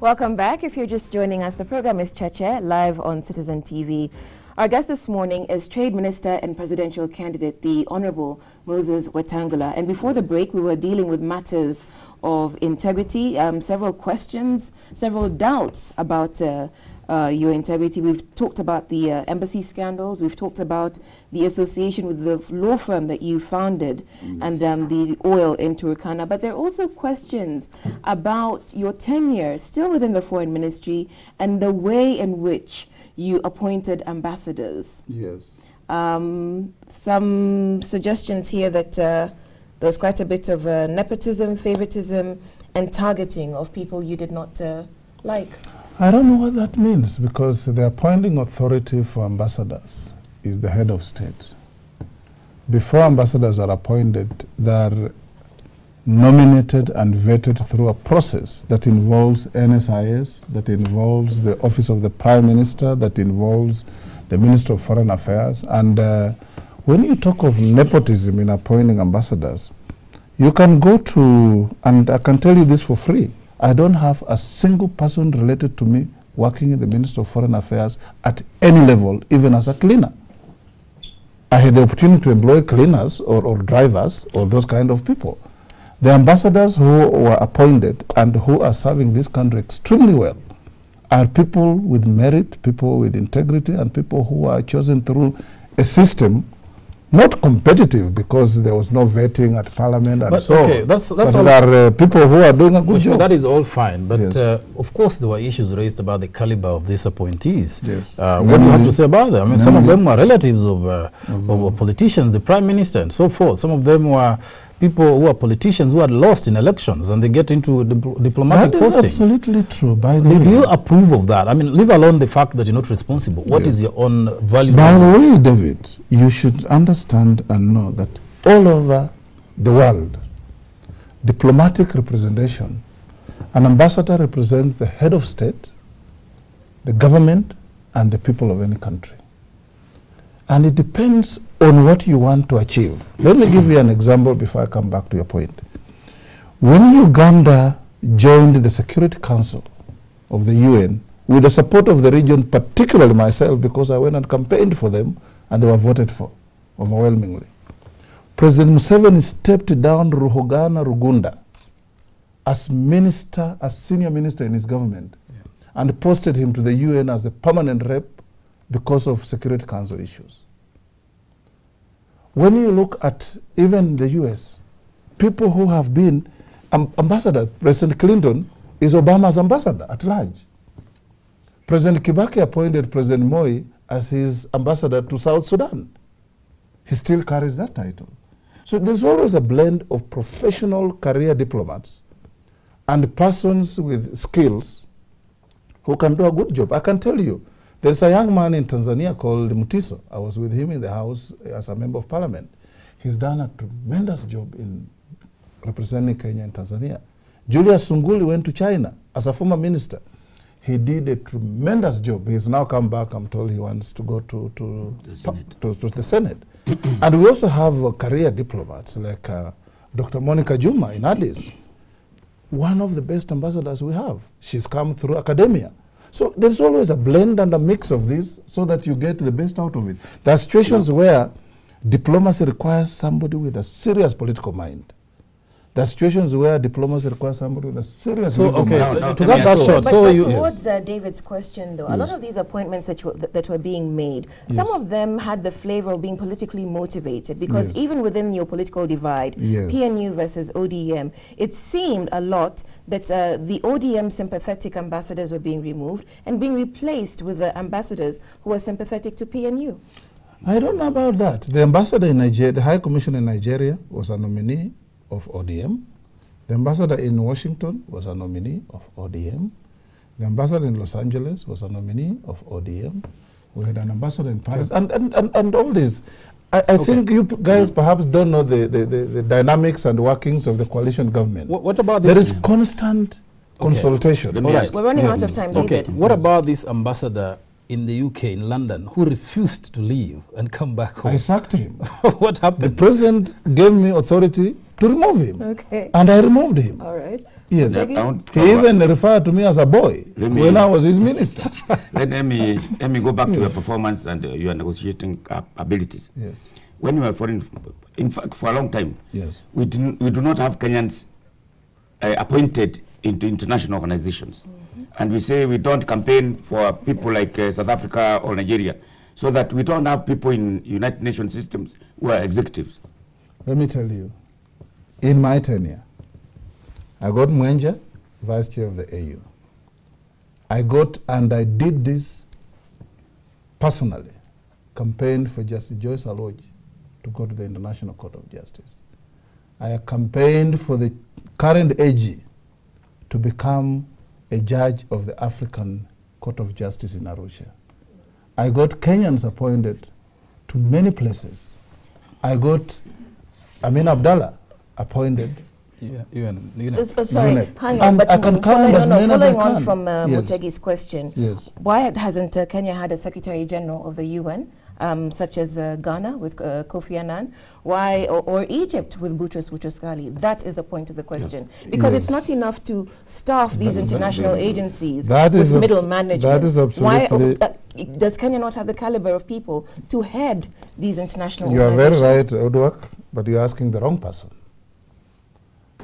Welcome back. If you're just joining us, the program is Cheche, live on Citizen TV. Our guest this morning is Trade Minister and Presidential Candidate, the Honorable Moses Wetangula. And before the break, we were dealing with matters of integrity, several questions, several doubts about your integrity. We've talked about the embassy scandals. We've talked about the association with the law firm that you founded and the oil in Turkana. But there are also questions about your tenure still within the Foreign Ministry and the way in which you appointed ambassadors. Yes. Some suggestions here that there was quite a bit of nepotism, favoritism, and targeting of people you did not like. I don't know what that means, because the appointing authority for ambassadors is the head of state. Before ambassadors are appointed, they are nominated and vetted through a process that involves NSIS, that involves the Office of the Prime Minister, that involves the Minister of Foreign Affairs. And when you talk of nepotism in appointing ambassadors, you can go to, and I can tell you this for free, I don't have a single person related to me working in the Ministry of Foreign Affairs at any level, even as a cleaner. I had the opportunity to employ cleaners or drivers or those kind of people. The ambassadors who were appointed and who are serving this country extremely well are people with merit, people with integrity, and people who are chosen through a system not competitive, because there was no vetting at Parliament and so okay, that's all. There are people who are doing a good job. That is all fine, but yes. Of course there were issues raised about the caliber of these appointees. Yes. What do you have to say about them? I mean, some of them were relatives of politicians, the Prime Minister and so forth. Some of them were people who are politicians who had lost in elections and they get into diplomatic postings. That is absolutely true. By the way, do you approve of that? I mean, leave alone the fact that you're not responsible. What is your own value? By the way, David, you should understand and know that all over the world, diplomatic representation, an ambassador represents the head of state, the government, and the people of any country. And it depends on what you want to achieve. Let me give you an example before I come back to your point. When Uganda joined the Security Council of the UN, with the support of the region, particularly myself, because I went and campaigned for them, and they were voted for overwhelmingly. President Museveni stepped down Ruhogana Rugunda as minister, as senior minister in his government, and posted him to the UN as a permanent rep because of Security Council issues. When you look at even the US, people who have been ambassador, President Clinton is Obama's ambassador at large. President Kibaki appointed President Moi as his ambassador to South Sudan. He still carries that title. So there's always a blend of professional career diplomats and persons with skills who can do a good job. I can tell you, there's a young man in Tanzania called Mutiso. I was with him in the House as a member of Parliament. He's done a tremendous job in representing Kenya and Tanzania. Julius Sunguli went to China as a former minister. He did a tremendous job. He's now come back. I'm told he wants to go to the Senate. And we also have career diplomats like Dr. Monica Juma in Addis, one of the best ambassadors we have. She's come through academia. So there's always a blend and a mix of this so that you get the best out of it. There are situations where diplomacy requires somebody with a serious political mind. There are situations where diplomacy requires somebody with a serious legal mind. To cut that short. But towards David's question, though, a lot of these appointments that were being made, some of them had the flavor of being politically motivated, because even within your political divide, PNU versus ODM, it seemed a lot that the ODM sympathetic ambassadors were being removed and being replaced with the ambassadors who were sympathetic to PNU. I don't know about that. The ambassador in Nigeria, the High Commissioner in Nigeria, was a nominee of ODM. The ambassador in Washington was a nominee of ODM. The ambassador in Los Angeles was a nominee of ODM. We had an ambassador in Paris, and all this. I think you guys perhaps don't know the dynamics and workings of the coalition government. What about this? There is constant consultation. All right. We're running out of time, David. What about this ambassador in the UK, in London, who refused to leave and come back home? I sacked him. What happened? The president gave me authority to remove him. Okay. And I removed him. All right. Yes. He even referred to me as a boy when I was his minister. Let me go back to your performance and your negotiating abilities. Yes. When you were foreign, in fact, for a long time, yes, we do not have Kenyans appointed into international organizations. And we say we don't campaign for people like South Africa or Nigeria, so that we don't have people in United Nations systems who are executives. Let me tell you, in my tenure, I got Mwenja, vice chair of the AU. I did this personally, campaigned for Justice Joyce Aloji to go to the International Court of Justice. I campaigned for the current AG to become a judge of the African Court of Justice in Arusha. I got Kenyans appointed to many places. I got Amin Abdallah appointed. Sorry, hang on, but following on from Mutegi's question, why hasn't Kenya had a Secretary General of the UN, such as Ghana with Kofi Annan, why, or Egypt with Boutros Boutros-Ghali? That is the point of the question. Because it's not enough to staff these international agencies with middle management. That is absolutely... Why, does Kenya not have the caliber of people to head these international organizations? You are very right, Odwak, but you're asking the wrong person.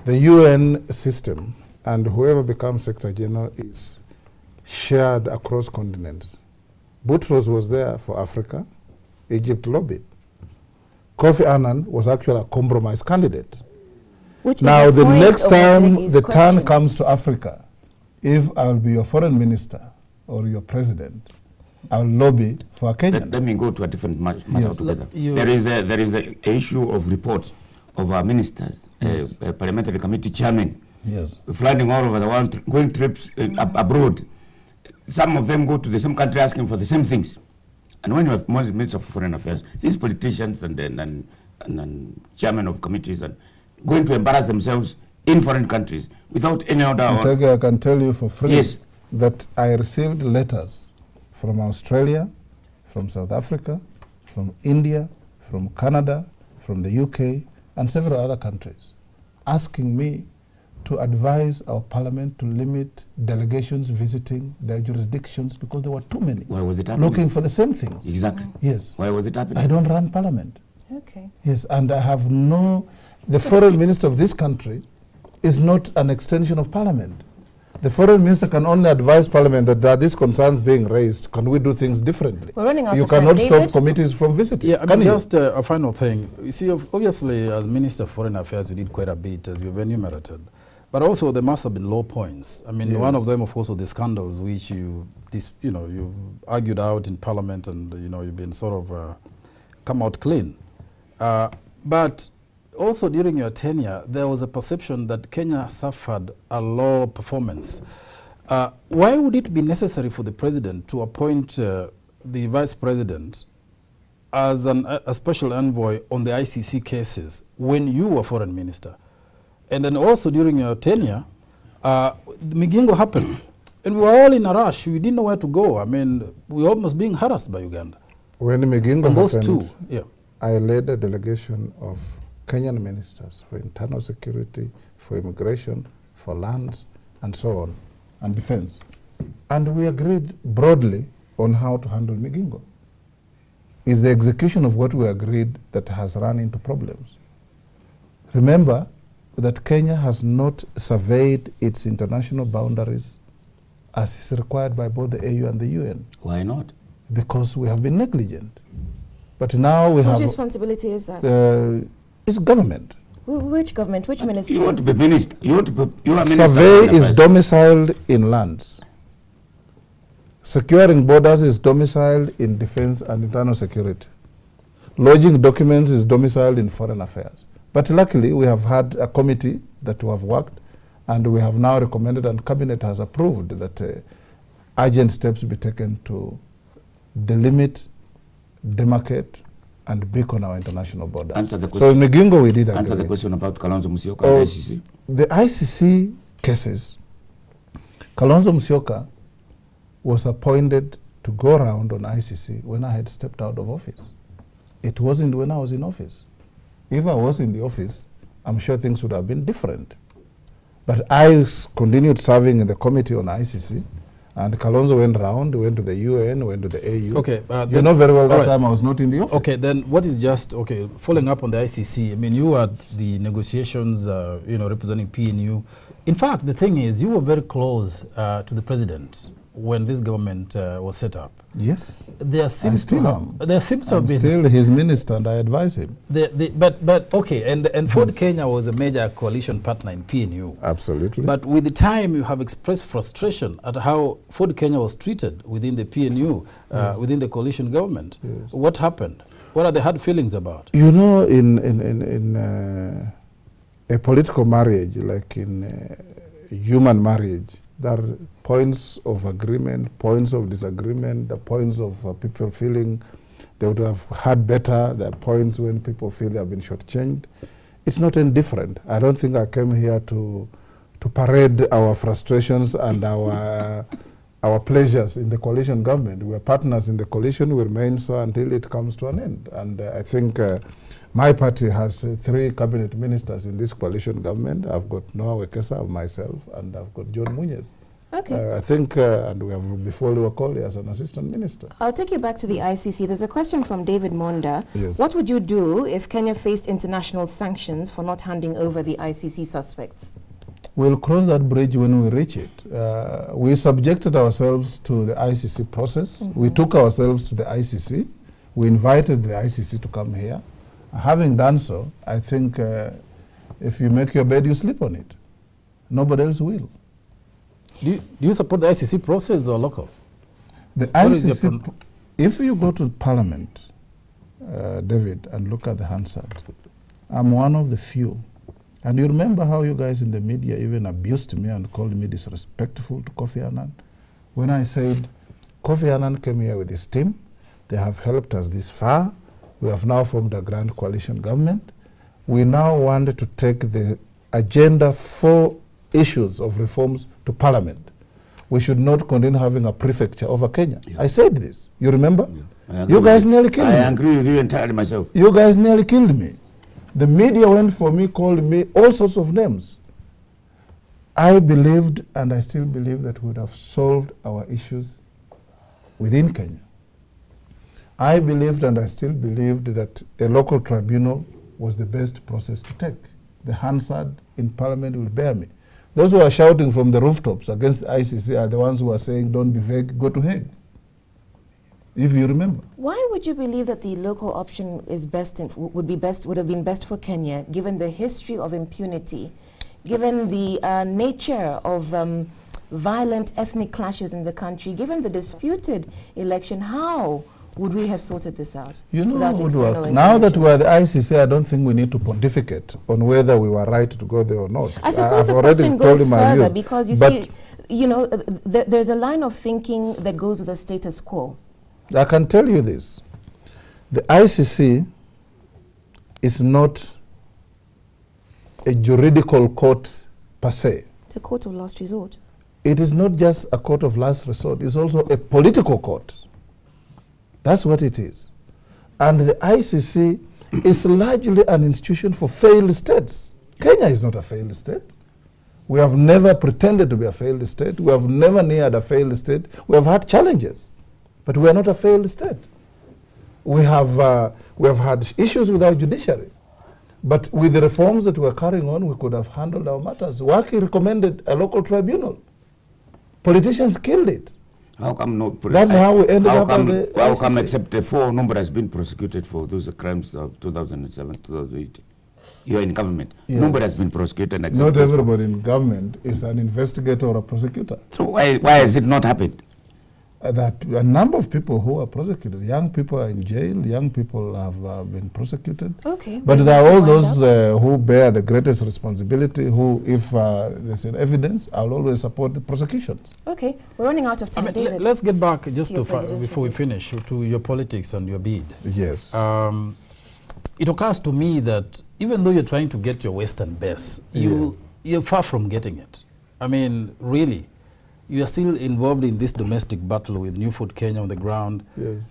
The UN system and whoever becomes Secretary General is shared across continents. Boutros was there for Africa. Egypt lobbied. Kofi Annan was actually a compromise candidate. Now, the next time the turn comes to Africa, if I will be your foreign minister or your president, I will lobby for a Kenyan. Let me go to a different matter altogether. There is an issue of report of our ministers, Parliamentary Committee chairman, flying all over the world, going trips abroad. Some of them go to the same country asking for the same things. And when you have Minister of Foreign Affairs, these politicians and chairmen of committees are going to embarrass themselves in foreign countries without any order. I can tell you for free that I received letters from Australia, from South Africa, from India, from Canada, from the UK, and several other countries, asking me to advise our parliament to limit delegations visiting their jurisdictions because there were too many. Why was it happening? Looking for the same things. Exactly. Yes. Why was it happening? I don't run parliament. Okay. Yes, and I have the foreign minister of this country is not an extension of parliament. The foreign minister can only advise parliament that there are these concerns being raised. Can we do things differently? We're running out of time. You cannot stop committees from visiting. Yeah, I mean, just a final thing. You see, obviously, as Minister of Foreign Affairs, you did quite a bit, as you've enumerated. But also, there must have been low points. I mean, one of them, of course, were the scandals which you argued out in Parliament, and you've been sort of come out clean. But also during your tenure, there was a perception that Kenya suffered a low performance. Why would it be necessary for the president to appoint the vice president as a special envoy on the ICC cases when you were foreign minister? And then also during your tenure, Migingo happened. And we were all in a rush. We didn't know where to go. I mean, we were almost being harassed by Uganda. When Migingo happened, those two, I led a delegation of Kenyan ministers for internal security, for immigration, for lands, and so on, and defense. And we agreed broadly on how to handle Migingo. It's the execution of what we agreed that has run into problems. Remember that Kenya has not surveyed its international boundaries as is required by both the AU and the UN. Why not? Because we have been negligent. But now we have... Whose responsibility is that? It's government. Which government? Which ministry? You want to be minister. You are minister. Survey is domiciled in lands. Securing borders is domiciled in defense and internal security. Lodging documents is domiciled in foreign affairs. But luckily, we have had a committee that we have worked, and we have now recommended, and Cabinet has approved, that urgent steps be taken to delimit, demarcate, and beacon our international borders. Answer the question. So in Migingo, we did answer the question about Kalonzo Musyoka and ICC. The ICC cases, Kalonzo Musyoka was appointed to go around on ICC when I had stepped out of office. It wasn't when I was in office. If I was in the office, I'm sure things would have been different. But I continued serving in the committee on ICC, and Kalonzo went around, went to the UN, went to the AU. Okay, you know very well that time I was not in the office. Okay, then what is just, okay, following up on the ICC, I mean, you had the negotiations, you know, representing PNU. In fact, the thing is, you were very close to the president when this government was set up. Yes. There seems to have been still his minister, and I advise him. But okay, and Ford Kenya was a major coalition partner in PNU. Absolutely. But with the time, you have expressed frustration at how Ford Kenya was treated within the PNU, within the coalition government. Yes. What happened? What are the hard feelings about? You know, in a political marriage, like in human marriage, there are points of agreement, points of disagreement, the points of people feeling they would have had better, the points when people feel they have been shortchanged. It's not indifferent. I don't think I came here to parade our frustrations and our pleasures in the coalition government. We're partners in the coalition, we remain so until it comes to an end. And I think my party has 3 cabinet ministers in this coalition government. I've got Noah Wekesa, myself, and I've got John Munyes. Okay. I think, and we have Bifoli Wakoli as an assistant minister. I'll take you back to the ICC. There's a question from David Monda. Yes. What would you do if Kenya faced international sanctions for not handing over the ICC suspects? We'll cross that bridge when we reach it. We subjected ourselves to the ICC process. We took ourselves to the ICC. We invited the ICC to come here. Having done so, I think if you make your bed, you sleep on it. Nobody else will. Do you support the ICC process or local? The ICC, if you go to Parliament, David, and look at the Hansard, I'm one of the few. And you remember how you guys in the media even abused me and called me disrespectful to Kofi Annan? When I said, Kofi Annan came here with his team, they have helped us this far, we have now formed a grand coalition government. We now want to take the agenda for issues of reforms to Parliament. We should not continue having a prefecture over Kenya. Yeah. I said this. You remember? Yeah. You guys nearly killed me. I agree with you entirely myself. You guys nearly killed me. The media went for me, called me all sorts of names. I believed, and I still believe, that we would have solved our issues within Kenya. I believed, and I still believed, that a local tribunal was the best process to take. The Hansard in Parliament will bear me. Those who are shouting from the rooftops against the ICC are the ones who are saying, don't be vague, go to Hague. If you remember. Why would you believe that the local option is would have been best for Kenya, given the history of impunity, given the nature of violent ethnic clashes in the country, given the disputed election? How would we have sorted this out? You know, now that we are the ICC, I don't think we need to pontificate on whether we were right to go there or not. I suppose the question goes further because you see, you know, there's a line of thinking that goes with the status quo. I can tell you this. The ICC is not a juridical court per se. It's a court of last resort. It is not just a court of last resort. It's also a political court. That's what it is. And the ICC is largely an institution for failed states. Kenya is not a failed state. We have never pretended to be a failed state. We have never neared a failed state. We have had challenges, but we are not a failed state. We have had issues with our judiciary, but with the reforms that we're carrying on, we could have handled our matters. Waki recommended a local tribunal. Politicians killed it. How come not? That's how we ended up at the How come except the 4 number has been prosecuted for those crimes of 2007, 2008? You are in government. Yes. Nobody has been prosecuted. Not everybody in government is an investigator or a prosecutor. So why has it not happened? That a number of people who are prosecuted, young people are in jail, young people have been prosecuted. Okay. But there are all those who bear the greatest responsibility, who, if there's evidence, I'll always support the prosecutions. Okay, we're running out of time, David. Let's get back just before we finish to your politics and your bid. Yes. It occurs to me that even though you're trying to get your Western base, you're far from getting it. I mean, really. You are still involved in this domestic battle with New Food Kenya on the ground. Yes.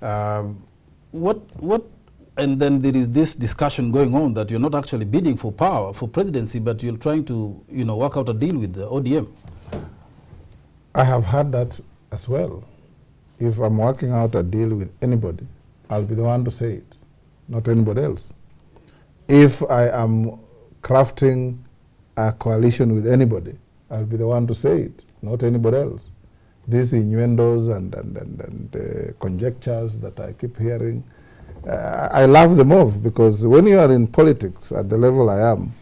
And then there is this discussion going on that you're not actually bidding for power, for presidency, but you're trying to, work out a deal with the ODM. I have had that as well. If I'm working out a deal with anybody, I'll be the one to say it, not anybody else. If I am crafting a coalition with anybody, I'll be the one to say it, not anybody else. These innuendos and conjectures that I keep hearing, I laugh them off, because when you are in politics at the level I am,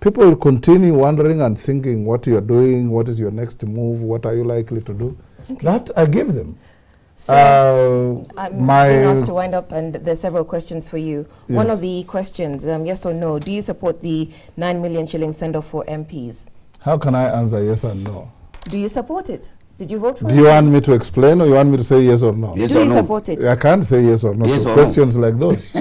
people will continue wondering and thinking what you are doing, what is your next move, what are you likely to do. Okay. That I give them. So I'm being asked to wind up, and there's several questions for you. Yes. One of the questions, yes or no, do you support the 9 million shilling send-off for MPs? How can I answer yes and no? Do you support it? Did you vote for it? Do you want me to explain, or you want me to say yes or no? Yes. Do you support it? I can't say yes or no yes to or questions no. like those.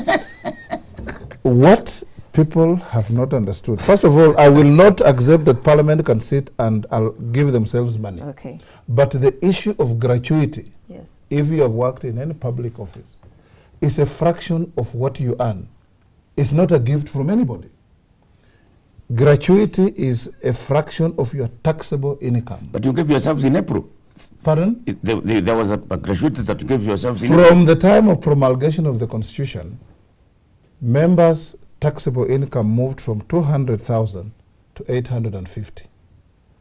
What people have not understood. First of all, I will not accept that Parliament can sit and give themselves money. Okay. But the issue of gratuity, yes, if you have worked in any public office, is a fraction of what you earn. It's not a gift from anybody. Gratuity is a fraction of your taxable income. But you gave yourselves in April. Pardon? There was a gratuity that you gave yourselves in April. From the time of promulgation of the Constitution, members' taxable income moved from 200,000 to 850.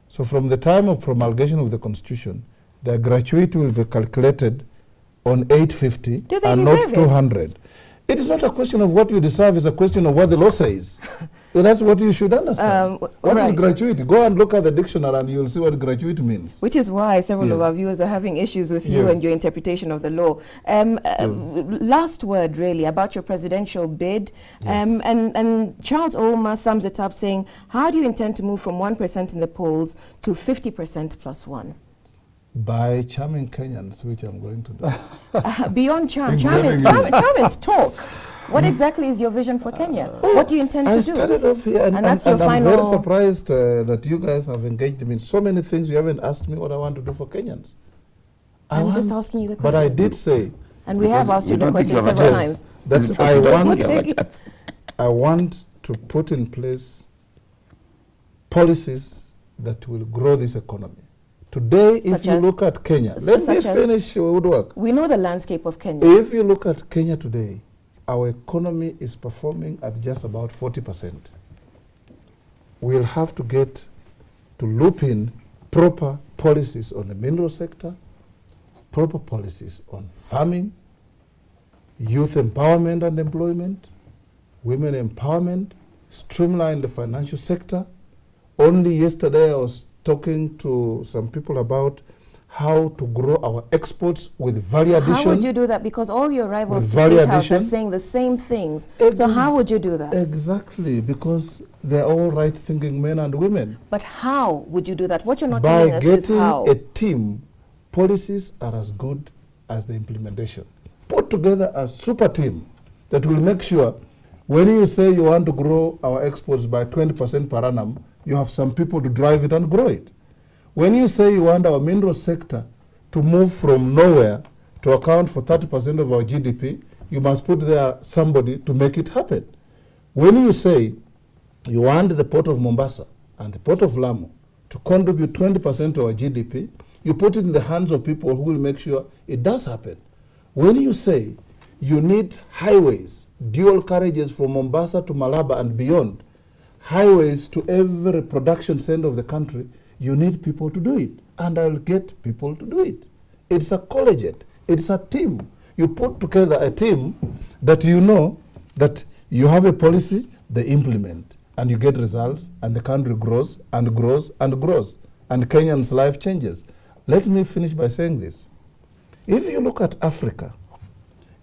So from the time of promulgation of the Constitution, the gratuity will be calculated on 850 and not 200. It is not a question of what you deserve, it's a question of what the law says. So that's what you should understand. What is gratuity? Go and look at the dictionary and you'll see what gratuity means. Which is why several of our viewers are having issues with you and your interpretation of the law. Last word, really, about your presidential bid. And Charles Ouma sums it up saying, how do you intend to move from 1% in the polls to 50% plus 1? By charming Kenyans, which I'm going to do. Beyond charm. Charm is talk. What exactly is your vision for Kenya? What do you intend to do? I started off here, and that's your final... I'm very surprised that you guys have engaged me in so many things. You haven't asked me what I want to do for Kenyans. I'm just asking you the question. But I did say... And we have asked you the question several times. That I want to put in place policies that will grow this economy. Today, if you look at Kenya, let me finish woodwork. We know the landscape of Kenya. If you look at Kenya today, our economy is performing at just about 40%. We'll have to get to loop in proper policies on the mineral sector, proper policies on farming, youth empowerment and employment, women empowerment, streamline the financial sector. Only yesterday I was talking to some people about how to grow our exports with value addition. How would you do that? Because all your rivals to State House are saying the same things. So how would you do that? Exactly, because they're all right-thinking men and women. But how would you do that? What you're not telling us is how. By getting a team, policies are as good as the implementation. Put together a super team that will make sure when you say you want to grow our exports by 20% per annum, you have some people to drive it and grow it. When you say you want our mineral sector to move from nowhere to account for 30% of our GDP, you must put there somebody to make it happen. When you say you want the port of Mombasa and the port of Lamu to contribute 20% to our GDP, you put it in the hands of people who will make sure it does happen. When you say you need highways, dual carriages from Mombasa to Malaba and beyond, highways to every production center of the country, you need people to do it. And I'll get people to do it. It's a collegiate. It's a team. You put together a team that you know that you have a policy, they implement, and you get results, and the country grows and grows and grows, and Kenyans' life changes. Let me finish by saying this. If you look at Africa,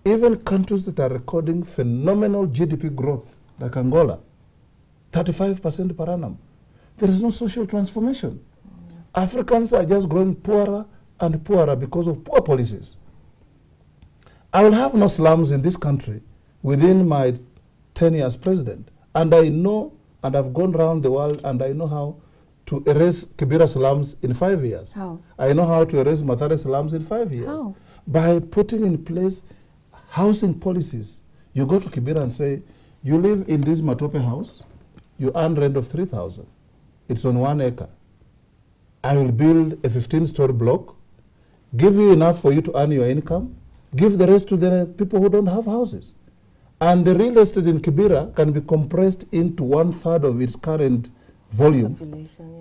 even countries that are recording phenomenal GDP growth, like Angola, 35% per annum, there is no social transformation. Africans are just growing poorer and poorer because of poor policies. I will have no slums in this country within my 10 years president. And I know, and I've gone around the world, and I know how to erase Kibera slums in 5 years. How? I know how to erase Mathare slums in 5 years. How? By putting in place housing policies. You go to Kibera and say, you live in this Matope house, you earn rent of 3,000. It's on 1 acre. I will build a 15-story block, give you enough for you to earn your income, give the rest to the people who don't have houses. And the real estate in Kibera can be compressed into 1/3 of its current volume.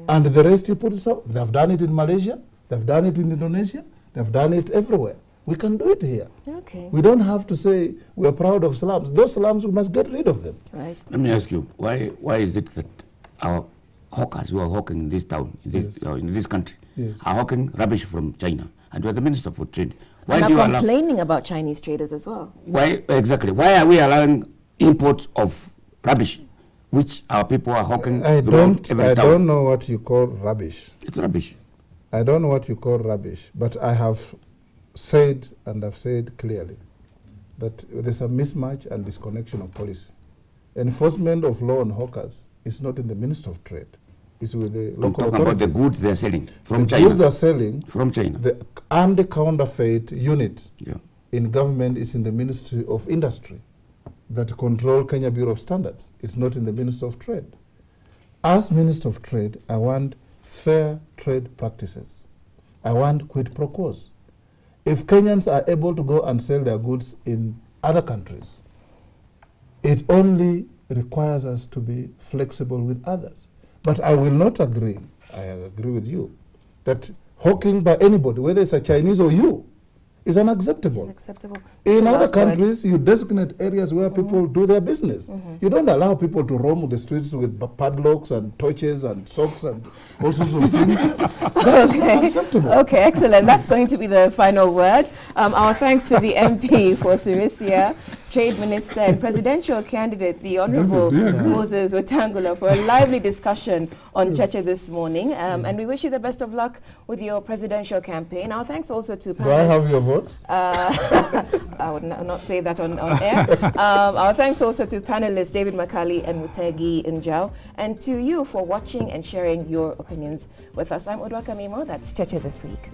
And the rest you put it up. They've done it in Malaysia, they've done it in Indonesia, they've done it everywhere. We can do it here. Okay. We don't have to say we're proud of slums. Those slums, we must get rid of them. Right. Let me ask you, why is it that our hawkers who are hawking in this town, in this country, are hawking rubbish from China? And you're the Minister for Trade. Why and are complaining about Chinese traders as well. Why, exactly, why are we allowing imports of rubbish, which our people are hawking I don't know what you call rubbish. It's rubbish. I don't know what you call rubbish, but I have said, and I've said clearly, that there's a mismatch and disconnection of policy. Enforcement of law on hawkers is not in the Minister of Trade. It's with the local authorities. About the goods they're selling from the China. Goods they're selling from China. The anti-counterfeit unit in government is in the Ministry of Industry that control Kenya Bureau of Standards. It's not in the Minister of Trade. As Minister of Trade, I want fair trade practices. I want quid pro quos. If Kenyans are able to go and sell their goods in other countries, it only requires us to be flexible with others. But I will not agree, I agree with you, that hawking by anybody, whether it's a Chinese or you, is unacceptable. It's acceptable. In other countries, you designate areas where people do their business. You don't allow people to roam the streets with padlocks and torches and socks and all sorts of things. That's unacceptable. Okay, excellent. That's going to be the final word. Our thanks to the MP for Sirisia, Trade Minister and Presidential Candidate, the Honorable Moses Wetangula, for a lively discussion on Cheche this morning. And we wish you the best of luck with your presidential campaign. Our thanks also to panelists. Do I have your vote? I would not say that on air. Our thanks also to panelists David Makali and Mutegi Njau, and to you for watching and sharing your opinions with us. I'm Odwaka Mimo. That's Cheche This Week.